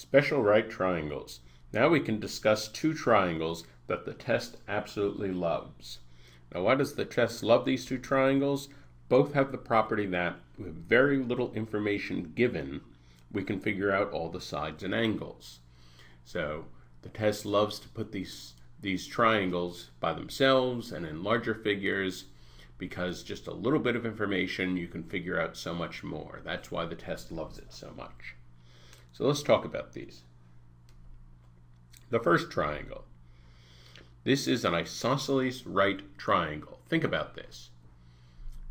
Special right triangles. Now we can discuss two triangles that the test absolutely loves. Now, why does the test love these two triangles? Both have the property that, with very little information given, we can figure out all the sides and angles. So the test loves to put these triangles by themselves and in larger figures, because just a little bit of information you can figure out so much more. That's why the test loves it so much. So let's talk about these. The first triangle. This is an isosceles right triangle. Think about this.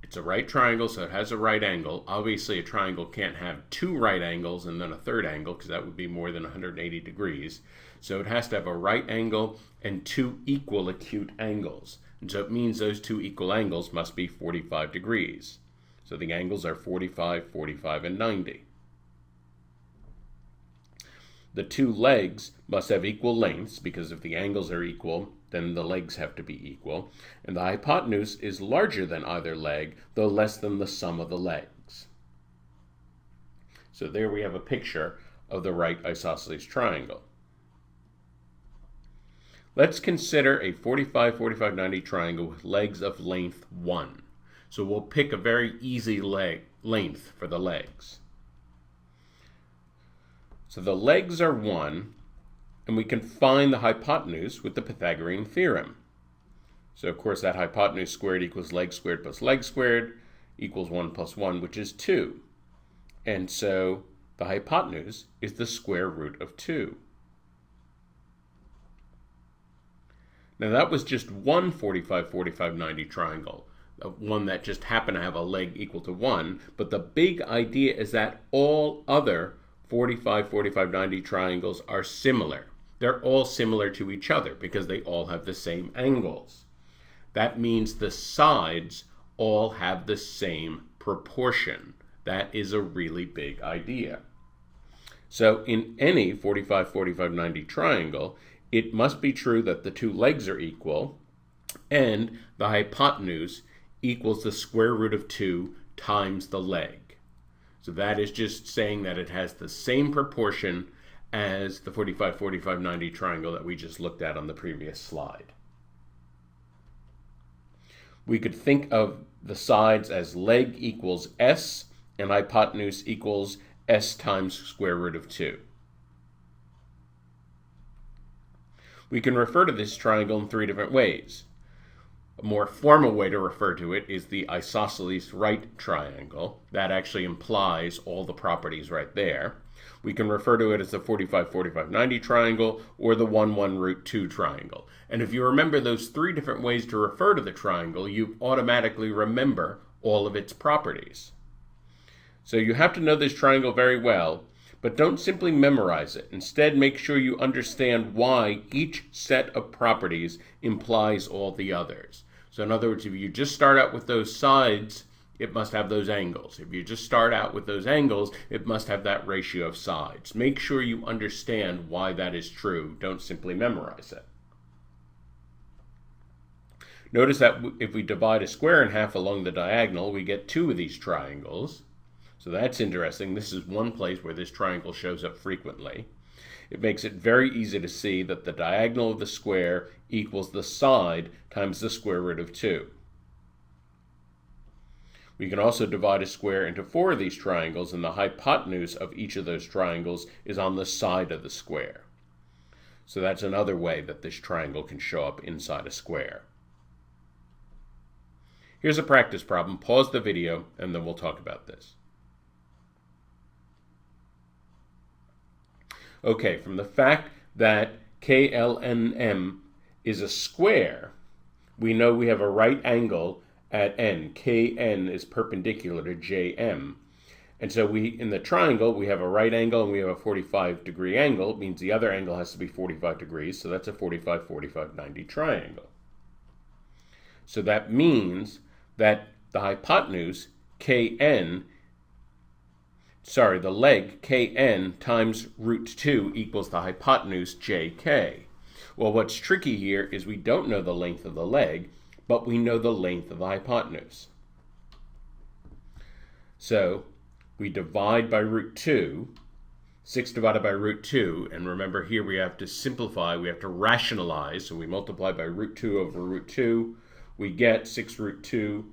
It's a right triangle, so it has a right angle. Obviously, a triangle can't have two right angles and then a third angle, because that would be more than 180 degrees. So it has to have a right angle and two equal acute angles. And so it means those two equal angles must be 45 degrees. So the angles are 45, 45, and 90. The two legs must have equal lengths, because if the angles are equal, then the legs have to be equal. And the hypotenuse is larger than either leg, though less than the sum of the legs. So there we have a picture of the right isosceles triangle. Let's consider a 45, 45, 90 triangle with legs of length 1. So we'll pick a very easy length for the legs. So the legs are 1, and we can find the hypotenuse with the Pythagorean theorem. So of course that hypotenuse squared equals leg squared plus leg squared equals 1 plus 1, which is 2. And so the hypotenuse is the square root of 2. Now that was just one 45, 45, 90 triangle, one that just happened to have a leg equal to 1, but the big idea is that all other 45, 45, 90 triangles are similar. They're all similar to each other because they all have the same angles. That means the sides all have the same proportion. That is a really big idea. So in any 45, 45, 90 triangle, it must be true that the two legs are equal and the hypotenuse equals the square root of 2 times the leg. So that is just saying that it has the same proportion as the 45, 45, 90 triangle that we just looked at on the previous slide. We could think of the sides as leg equals s and hypotenuse equals s times square root of 2. We can refer to this triangle in three different ways. A more formal way to refer to it is the isosceles right triangle. That actually implies all the properties right there. We can refer to it as the 45, 45, 90 triangle or the 1, 1, root 2 triangle. And if you remember those three different ways to refer to the triangle, you automatically remember all of its properties. So you have to know this triangle very well, but don't simply memorize it. Instead, make sure you understand why each set of properties implies all the others. So in other words, if you just start out with those sides, it must have those angles. If you just start out with those angles, it must have that ratio of sides. Make sure you understand why that is true. Don't simply memorize it. Notice that if we divide a square in half along the diagonal, we get two of these triangles. So that's interesting. This is one place where this triangle shows up frequently. It makes it very easy to see that the diagonal of the square equals the side times the square root of 2. We can also divide a square into 4 of these triangles, and the hypotenuse of each of those triangles is on the side of the square. So that's another way that this triangle can show up inside a square. Here's a practice problem. Pause the video, and then we'll talk about this. Okay, from the fact that KLNM is a square, we know we have a right angle at n. KN is perpendicular to JM. And so in the triangle, we have a right angle and we have a 45-degree angle. It means the other angle has to be 45 degrees, so that's a 45, 45, 90 triangle. So that means that the hypotenuse, the leg kn times root 2 equals the hypotenuse jk. Well, what's tricky here is we don't know the length of the leg, but we know the length of the hypotenuse. So we divide by root 2, 6 divided by root 2, and remember here we have to simplify, we have to rationalize, so we multiply by root 2 over root 2, we get 6 root 2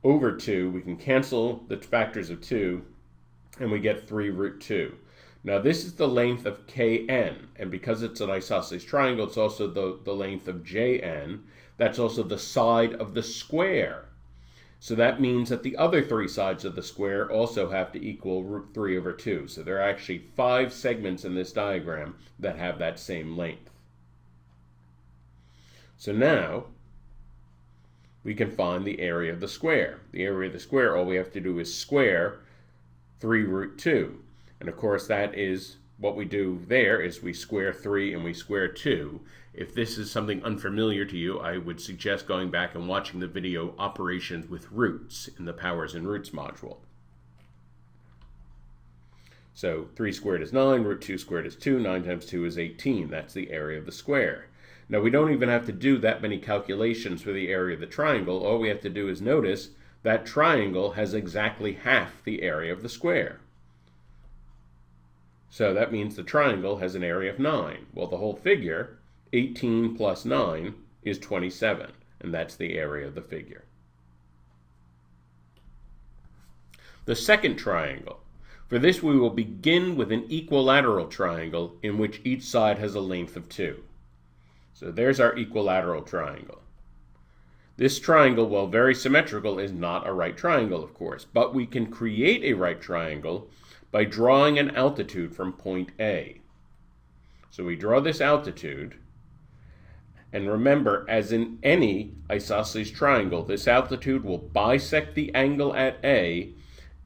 over 2, we can cancel the factors of 2, and we get 3 root 2. Now this is the length of Kn, and because it's an isosceles triangle, it's also the length of Jn. That's also the side of the square. So that means that the other 3 sides of the square also have to equal root 3 over 2. So there are actually 5 segments in this diagram that have that same length. So now we can find the area of the square. The area of the square, all we have to do is square 3 root 2. And of course that is what we do there is we square 3 and we square 2. If this is something unfamiliar to you, I would suggest going back and watching the video Operations with Roots in the Powers and Roots module. So 3 squared is 9, root 2 squared is 2, 9 times 2 is 18. That's the area of the square. Now we don't even have to do that many calculations for the area of the triangle. All we have to do is notice that triangle has exactly half the area of the square. So that means the triangle has an area of 9. Well, the whole figure, 18 plus 9, is 27, and that's the area of the figure. The second triangle. For this, we will begin with an equilateral triangle in which each side has a length of 2. So there's our equilateral triangle. This triangle, while very symmetrical, is not a right triangle, of course, but we can create a right triangle by drawing an altitude from point A. So we draw this altitude, and remember, as in any isosceles triangle, this altitude will bisect the angle at A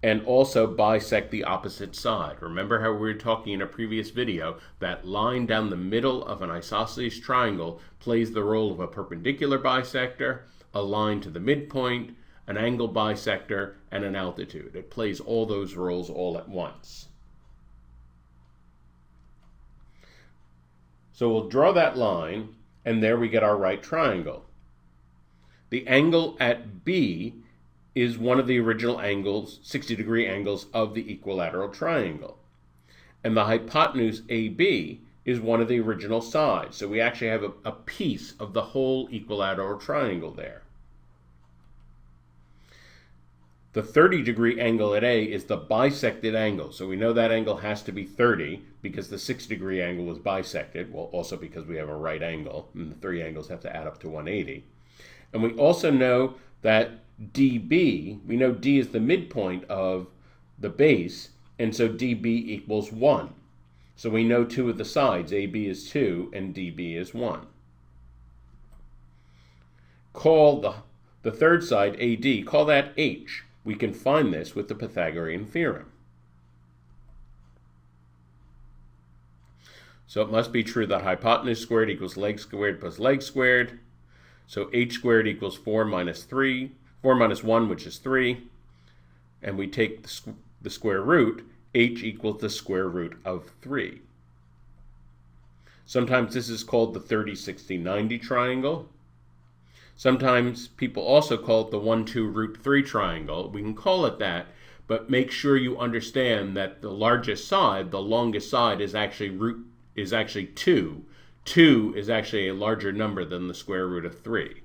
and also bisect the opposite side. Remember how we were talking in a previous video, that line down the middle of an isosceles triangle plays the role of a perpendicular bisector, a line to the midpoint, an angle bisector, and an altitude. It plays all those roles all at once. So we'll draw that line, and there we get our right triangle. The angle at B is one of the original angles, 60-degree angles, of the equilateral triangle. And the hypotenuse AB is one of the original sides. So we actually have a piece of the whole equilateral triangle there. The 30-degree angle at A is the bisected angle. So we know that angle has to be 30 because the 60-degree angle was bisected. Well, also because we have a right angle, and the 3 angles have to add up to 180. And we also know that DB, we know D is the midpoint of the base, and so DB equals 1. So we know 2 of the sides, AB is 2 and DB is 1. Call the third side, AD, call that H. We can find this with the Pythagorean theorem. So it must be true that hypotenuse squared equals leg squared plus leg squared. So H squared equals 4 minus 1, which is 3. And we take the square root. H equals the square root of 3. Sometimes this is called the 30, 60, 90 triangle. Sometimes people also call it the 1, 2, root 3 triangle. We can call it that, but make sure you understand that the largest side, the longest side, is actually 2. 2 is actually a larger number than the square root of 3.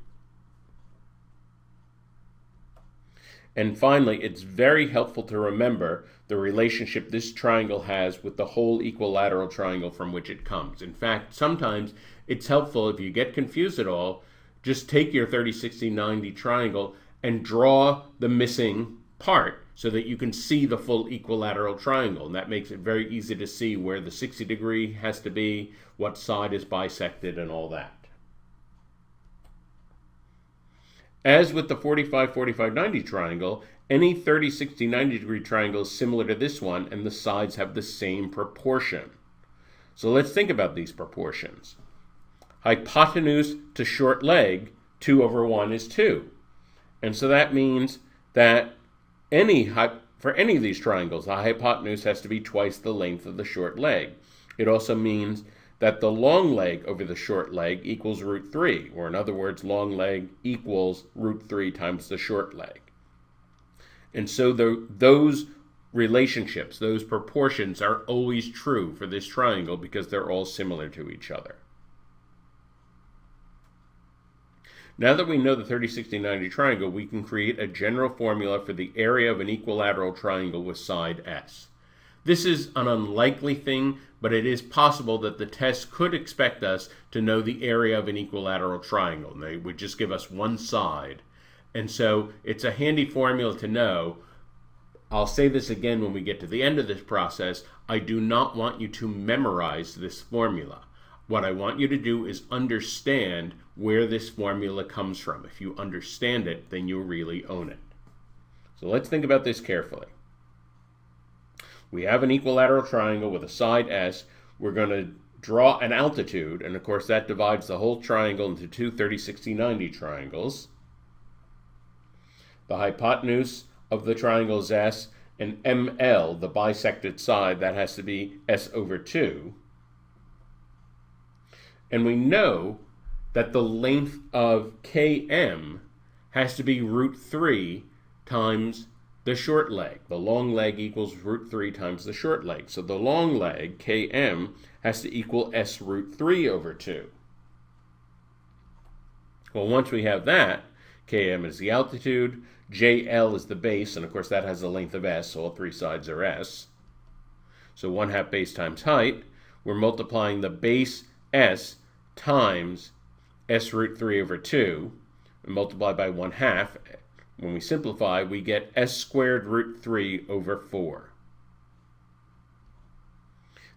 And finally, it's very helpful to remember the relationship this triangle has with the whole equilateral triangle from which it comes. In fact, sometimes it's helpful, if you get confused at all, just take your 30, 60, 90 triangle and draw the missing part so that you can see the full equilateral triangle. And that makes it very easy to see where the 60 degree has to be, what side is bisected, and all that. As with the 45, 45, 90 triangle, any 30, 60, 90 degree triangle is similar to this one, and the sides have the same proportion. So let's think about these proportions. Hypotenuse to short leg, 2 over 1 is 2. And so that means that for any of these triangles, the hypotenuse has to be twice the length of the short leg. It also means that the long leg over the short leg equals root 3, or in other words, long leg equals root 3 times the short leg. And so those relationships, those proportions are always true for this triangle because they're all similar to each other. Now that we know the 30, 60, 90 triangle, we can create a general formula for the area of an equilateral triangle with side S. This is an unlikely thing, but it is possible that the test could expect us to know the area of an equilateral triangle. And they would just give us one side. And so it's a handy formula to know. I'll say this again when we get to the end of this process. I do not want you to memorize this formula. What I want you to do is understand where this formula comes from. If you understand it, then you really own it. So let's think about this carefully. We have an equilateral triangle with a side S. We're going to draw an altitude, and of course that divides the whole triangle into two 30, 60, 90 triangles. The hypotenuse of the triangle is S, and ML, the bisected side, that has to be S over 2. And we know that the length of KM has to be root 3 times the short leg. The long leg equals root 3 times the short leg. So the long leg, Km, has to equal S root 3 over 2. Well, once we have that, Km is the altitude, JL is the base, and of course that has the length of S, so all three sides are S. So 1/2 base times height. We're multiplying the base S times S root 3 over 2, and multiply by 1/2. When we simplify, we get S squared root 3 over 4.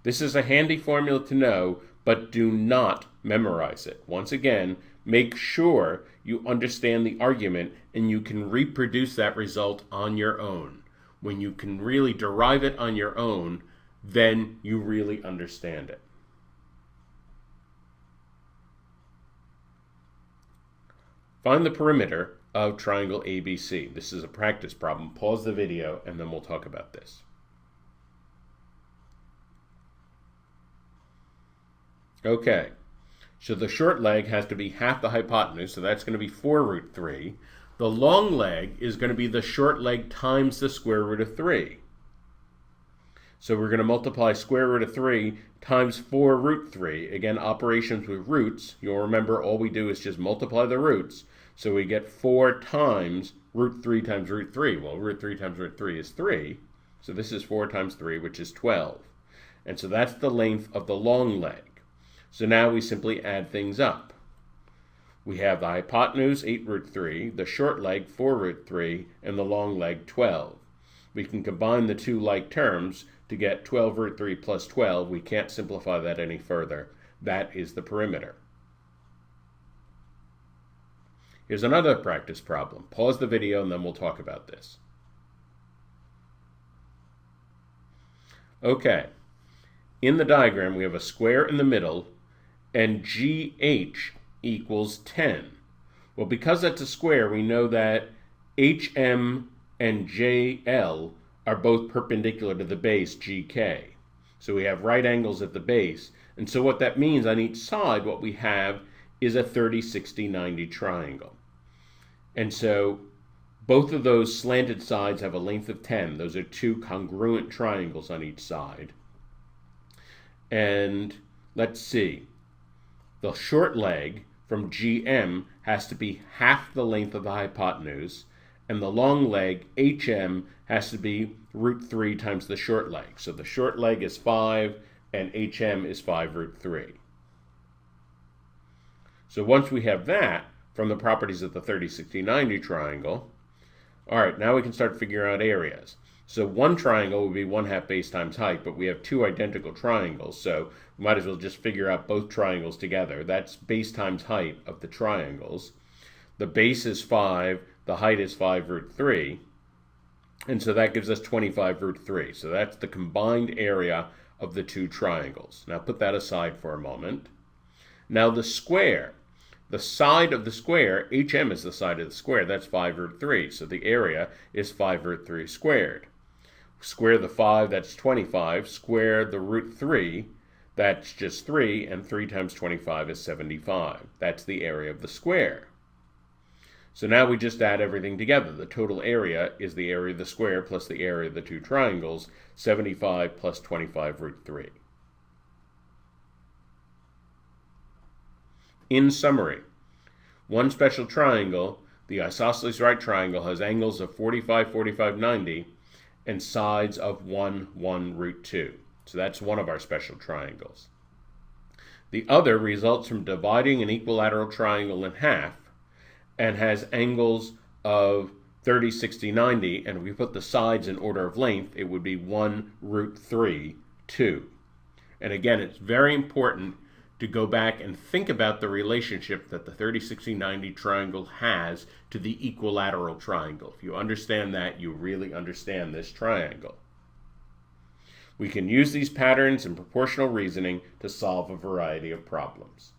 This is a handy formula to know, but do not memorize it. Once again, make sure you understand the argument and you can reproduce that result on your own. When you can really derive it on your own, then you really understand it. Find the perimeter of triangle ABC. This is a practice problem. Pause the video and then we'll talk about this. Okay, so the short leg has to be half the hypotenuse, so that's going to be 4 root 3. The long leg is going to be the short leg times the square root of 3. So we're going to multiply square root of 3 times 4 root 3. Again, operations with roots. You'll remember all we do is just multiply the roots. So we get 4 times root 3 times root 3. Well, root 3 times root 3 is 3. So this is 4 times 3, which is 12. And so that's the length of the long leg. So now we simply add things up. We have the hypotenuse, 8 root 3, the short leg, 4 root 3, and the long leg, 12. We can combine the two like terms to get 12 root 3 plus 12. We can't simplify that any further. That is the perimeter. Here's another practice problem. Pause the video and then we'll talk about this. Okay, in the diagram we have a square in the middle and GH equals 10. Well, because that's a square, we know that HM and JL are both perpendicular to the base GK. So we have right angles at the base. And so what that means on each side, what we have is a 30, 60, 90 triangle. And so both of those slanted sides have a length of 10. Those are two congruent triangles on each side. And let's see. The short leg from GM has to be half the length of the hypotenuse, and the long leg, HM, has to be root 3 times the short leg. So the short leg is 5, and HM is 5 root 3. So once we have that, from the properties of the 30, 60, 90 triangle, all right, now we can start figuring out areas. So one triangle would be 1/2 base times height, but we have two identical triangles, so we might as well just figure out both triangles together. That's base times height of the triangles. The base is 5, the height is 5 root 3, and so that gives us 25 root 3. So that's the combined area of the two triangles. Now put that aside for a moment. Now the square. The side of the square, HM is the side of the square, that's 5 root 3. So the area is 5 root 3 squared. Square the 5, that's 25. Square the root 3, that's just 3. And 3 times 25 is 75. That's the area of the square. So now we just add everything together. The total area is the area of the square plus the area of the two triangles, 75 plus 25 root 3. In summary, one special triangle, the isosceles right triangle, has angles of 45, 45, 90, and sides of 1, 1, root 2. So that's one of our special triangles. The other results from dividing an equilateral triangle in half and has angles of 30, 60, 90, and if we put the sides in order of length, it would be 1, root 3, 2. And again, it's very important to go back and think about the relationship that the 30, 60, 90 triangle has to the equilateral triangle. If you understand that, you really understand this triangle. We can use these patterns in proportional reasoning to solve a variety of problems.